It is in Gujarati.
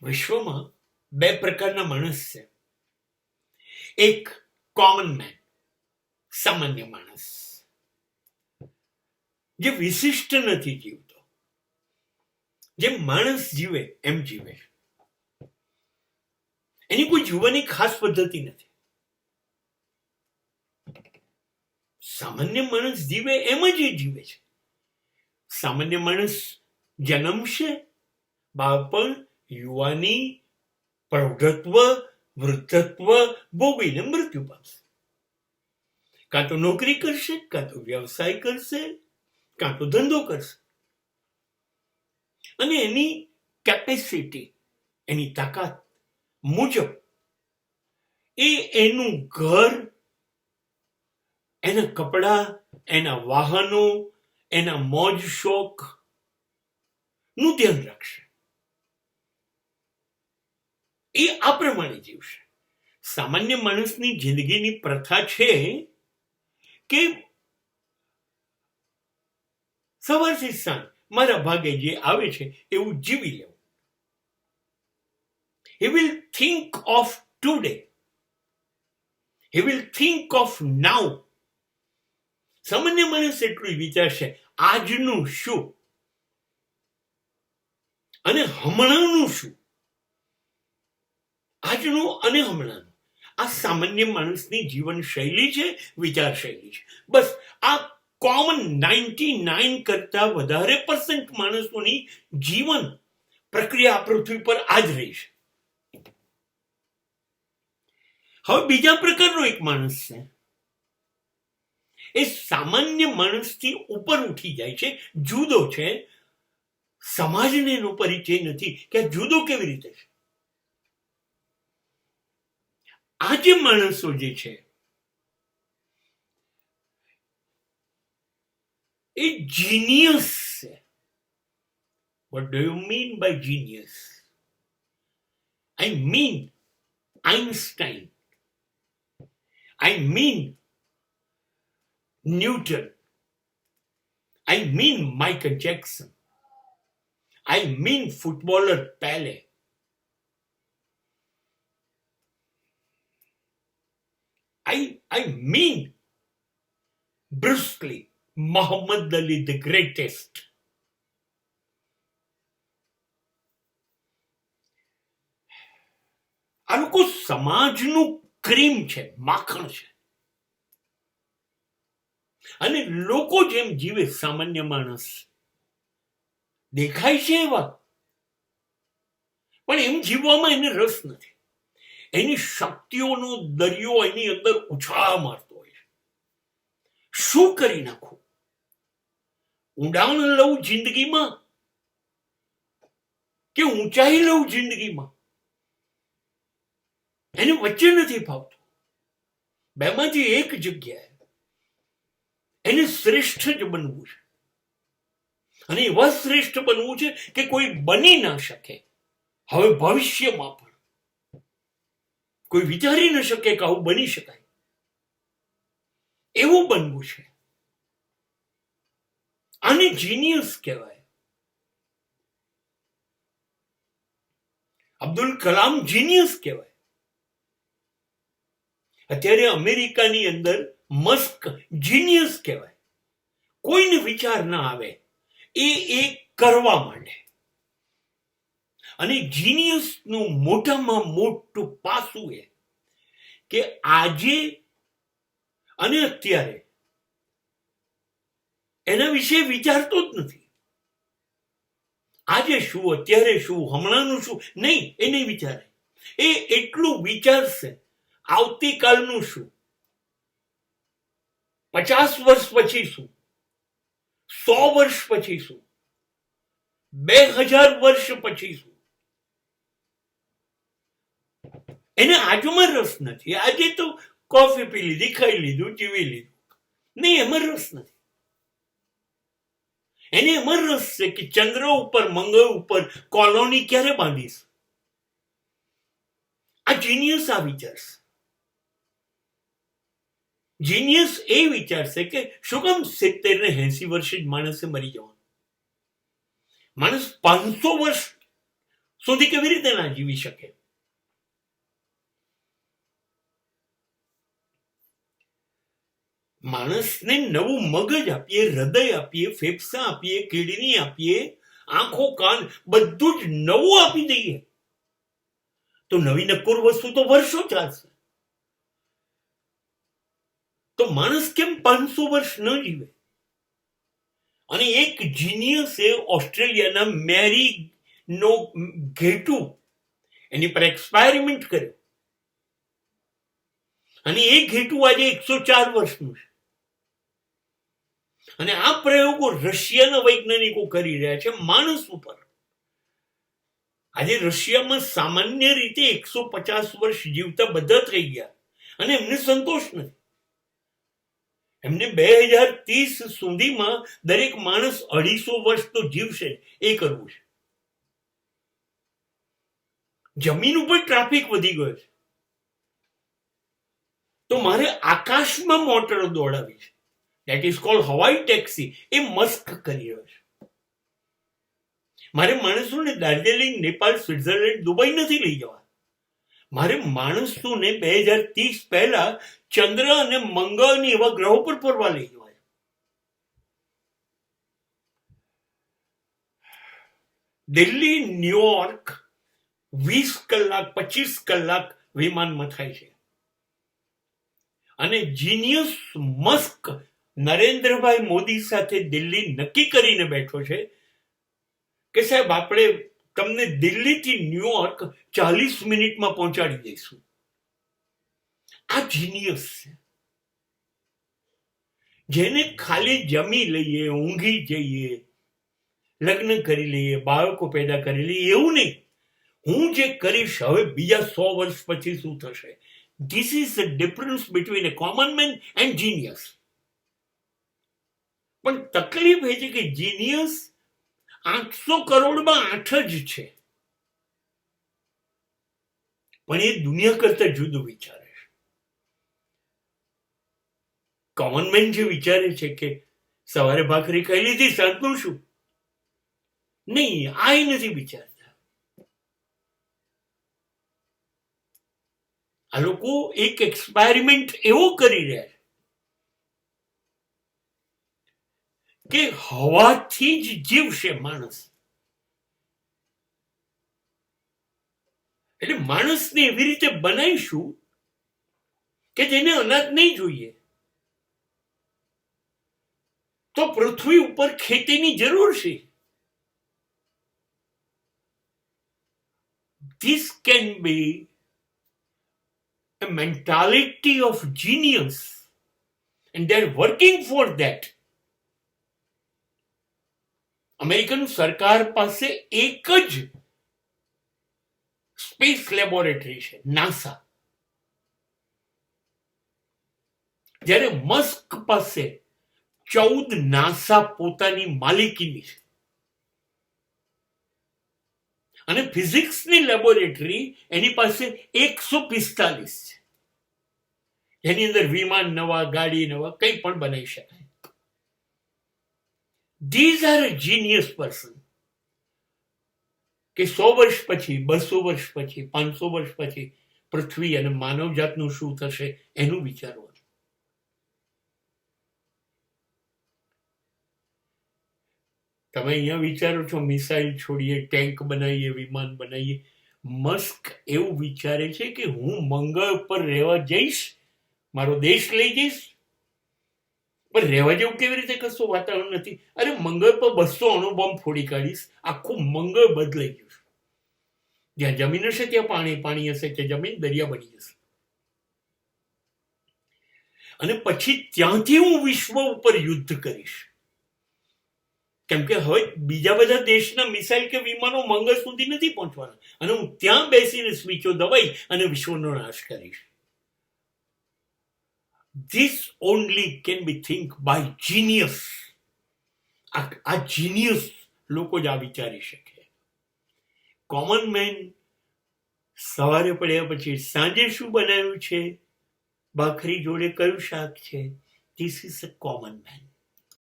વિશ્વમાં બે પ્રકારના માણસ છે. એક કોમન મેન, સામાન્ય માણસ, જે વિશિષ્ટ નથી જીવતો, જેમ માણસ જીવે એમ જીવે, એની કોઈ જીવવાની ખાસ પદ્ધતિ નથી. સામાન્ય માણસ જીવે એમ જ એ જીવે છે. સામાન્ય માણસ જન્મશે, બાળપણ, યુવાની, પ્રૌઢત્વ, વૃદ્ધત્વ ભોગવીને મૃત્યુ પામશે. કાં તો નોકરી કરશે, કાં તો વ્યવસાય કરશે, કાં તો ધંધો કરશે, અને એની કેપેસિટી, એની તાકાત મુજબ એ એનું ઘર, એના કપડા, એના વાહનો, એના મોજ શોખ નું ધ્યાન રાખશે. એ આ પ્રમાણે જીવશે. સામાન્ય માણસની જિંદગીની પ્રથા છે કે સવારથી સાંજ મારા ભાગે જે આવે છે એવું જીવી લેવું. He will think of today. He will think of now. સામાન્ય માણસ એટલું વિચારશે આજનું શું અને હમણાંનું શું. આજનું અને હમણાંનું, આ સામાન્ય માણસની જીવન શૈલી છે, વિચાર શૈલી છે. બસ આ કોમન 99 કરતા વધારે % માણસોની જીવન પ્રક્રિયા પૃથ્વી પર આ જ રહી છે. હવે બીજા પ્રકારનો એક માણસ છે, એ સામાન્ય માણસથી ઉપર ઉઠી જાય છે, જુદો છે. સમાજને એનો પરિચય નથી કે આ જુદો કેવી રીતે છે. આ જે માણસો જે છે એ જીનિયસ છે. What do you mean by genius? I mean Einstein. I mean Newton. I mean Michael Jackson. I mean footballer Pele. I mean Bruce Lee, Muhammad Ali, the greatest. આ લોકો સમાજનું ક્રીમ છે, માખણ છે. અને લોકો જેમ જીવે, સામાન્ય માણસ દેખાય છે એવા, પણ એમ જીવવામાં એને રસ નથી. એની શક્તિઓનો દરિયો એની અંદર ઉછાળા મારતો હોય છે. શું કરી નાખું? ઊંડાણ લઉં જિંદગીમાં કે ઊંચાઈ લઉં જિંદગીમાં? એને વચ્ચે નથી ફાવતું. બેમાંથી એક જગ્યાએ એને શ્રેષ્ઠ જ બનવું છે. અને એવા શ્રેષ્ઠ બનવું છે કે કોઈ બની ના શકે. હવે ભવિષ્યમાં પણ કોઈ વિચારી ન શકે કે આવું બની શકાય. એવું બનવું છે. આને જીનિયસ કહેવાય. અબ્દુલ કલામ જીનિયસ કહેવાય. અત્યારે અમેરિકાની અંદર મસ્ક જીનિયસ કહેવાય. કોઈને વિચાર ના આવે, એ કરવા માંડે. અને જીનિયસનું મોટામાં મોટું પાસું એ કે આજે અને અત્યારે એના વિશે વિચારતો જ નથી. આજે શું, અત્યારે શું, હમણાંનું શું, નહીં, એ નહીં વિચારે. એ એટલું વિચારશે આવતીકાલનું શું, 50 વર્ષ પછી શું, 100 વર્ષ પછી શું, 2000 વર્ષ પછી શું. એને આજુમાં રસ નથી. આજે તો કોફી પી લીધી, ખાઈ લીધું, જીવી લીધું. નહીં, એમાં રસ નથી. એને એમાં રસ છે કે ચંદ્ર ઉપર, મંગળ ઉપર કોલોની ક્યારે બાંધીશ. આ જીનિયસ આ વિચારશે. જીનિયસ એ વિચારશે કે શું કામ 70 ને 80 વર્ષે જ માણસે મરી જવાનું. માણસ 500 વર્ષ સુધી કેવી રીતે ના જીવી શકે? માણસને નવું મગજ આપીએ, હૃદય આપીએ, ફેફસા આપીએ, કિડની આપીએ, આંખો, કાન, બધું જ નવું આપી દઈએ તો નવી નક્કોર વસ્તુ તો વર્ષો ચાલશે. તો માણસ કેમ 500 વર્ષ ન જીવે? અને એક જીનિયસે ઓસ્ટ્રેલિયાના મેરી નો ઘેટુ એની પર એક્સપેરિમેન્ટ કર્યો અને એ ઘેટું આજે 104 વર્ષનું છે. અને આ પ્રયોગો રશિયાના વૈજ્ઞાનિકો કરી રહ્યા છે માણસ ઉપર. આજે રશિયામાં સામાન્ય રીતે 150 વર્ષ જીવતા બધા થઈ ગયા અને એમને સંતોષ નથી. એમને 2030 સુધીમાં દરેક માણસ 250 વર્ષ તો જીવશે એ કરવું છે. જમીન ઉપર ટ્રાફિક વધી ગયો છે તો મારે આકાશમાં મોટરો દોડાવી છે. That is called Hawaii taxi. A Musk કરી રહ્યો છે. મારે માણસોને દાર્જિલિંગ, નેપાળ, સ્વિટ્ઝરલેન્ડ, દુબઈ નથી લઈ જવા. મારે માણસોને 2030 પહેલા ચંદ્ર અને મંગળની એવા ગ્રહો પર ફરવા લઈ જવા. દિલ્હી, ન્યુયોર્ક 20 કલાક 25 કલાક વિમાનમાં થાય છે. અને જીનિયસ મસ્ક નરેન્દ્રભાઈ મોદી સાથે દિલ્હી નક્કી કરીને બેઠો છે કે સાહેબ આપણે તમને દિલ્હીથી ન્યુયોર્ક 40 મિનિટમાં પહોંચાડી દઈશું. આ જીનિયસ છે. જેને ખાલી જમી લઈએ, ઊંઘી જઈએ, લગ્ન કરી લઈએ, બાળકો પેદા કરી લઈએ એવું નહીં. હું જે કરીશ હવે બીજા 100 વર્ષ પછી શું થશે? This is the difference between A common man and genius. પણ તકલીફ એ છે કે જીનિયસ 800 કરોડમાં 8 જ છે, પણ એ દુનિયા કરતા જુદું વિચારે છે. કોમન મેન જે વિચારે છે કે સવારે ભાખરી ખાઈ લીધી, સાંજનું શું? નહીં, આ નથી વિચારતા. આ લોકો એક એક્સપેરિમેન્ટ એવો કરી રહ્યા છે કે હવાથી જ જીવશે માણસ. એટલે માણસને એવી રીતે બનાવીશું કે જેને અનાજ નહીં જોઈએ. તો પૃથ્વી ઉપર ખેતીની જરૂર છે. This can be a mentality of genius and they're working for that. American સરકાર પાસે એક જ સ્પેસ લેબોરેટરી છે, નાસા. જ્યારે મસ્ક પાસે 14 નાસા પોતાની માલિકીની છે. અને ફિઝિક્સની લેબોરેટરી એની પાસે 145 છે, જેની અંદર વિમાન નવા, ગાડી નવા, કંઈ પણ બનાવી શકાય. These are a genius person. કે 100 વર્ષ પછી, 200 વર્ષ પછી, 500 વર્ષ પછી પૃથ્વી અને માનવ જાતનું શું થશે એનું વિચારવાનું. તમે અહીંયા વિચારો છો મિસાઇલ છોડીએ, ટેન્ક બનાવીએ, વિમાન બનાવીએ. મસ્ક એવું વિચારે છે કે હું મંગળ પર રહેવા જઈશ, મારો દેશ લઈ જઈશ. પણ રહેવા જેવું કેવી રીતે? કશું વાતાવરણ નથી. અરે મંગળ પર 200 અણુબોમ્બ ફોડી કાઢીશ, આખું મંગળ બદલાઈ જશે. જ્યાં જમીન હશે ત્યાં પાણી, પાણી હશે ત્યાં જમીન, દરિયા બની જશે. અને પછી ત્યાંથી હું વિશ્વ ઉપર યુદ્ધ કરીશ. કેમ કે હવે બીજા બધા દેશના મિસાઇલ કે વિમાનો મંગળ સુધી નથી પહોંચવાના, અને હું ત્યાં બેસીને સ્વીચો દબાઈ અને વિશ્વનો નાશ કરીશ. This only can be think by genius. આ જીનિયસ લોકો જ આ વિચારી શકે. કોમન મેન સવારે પડ્યા પછી સાંજે શું બનાવ્યું છે, ભાખરી જોડે કયું શાક છે, this is a common main.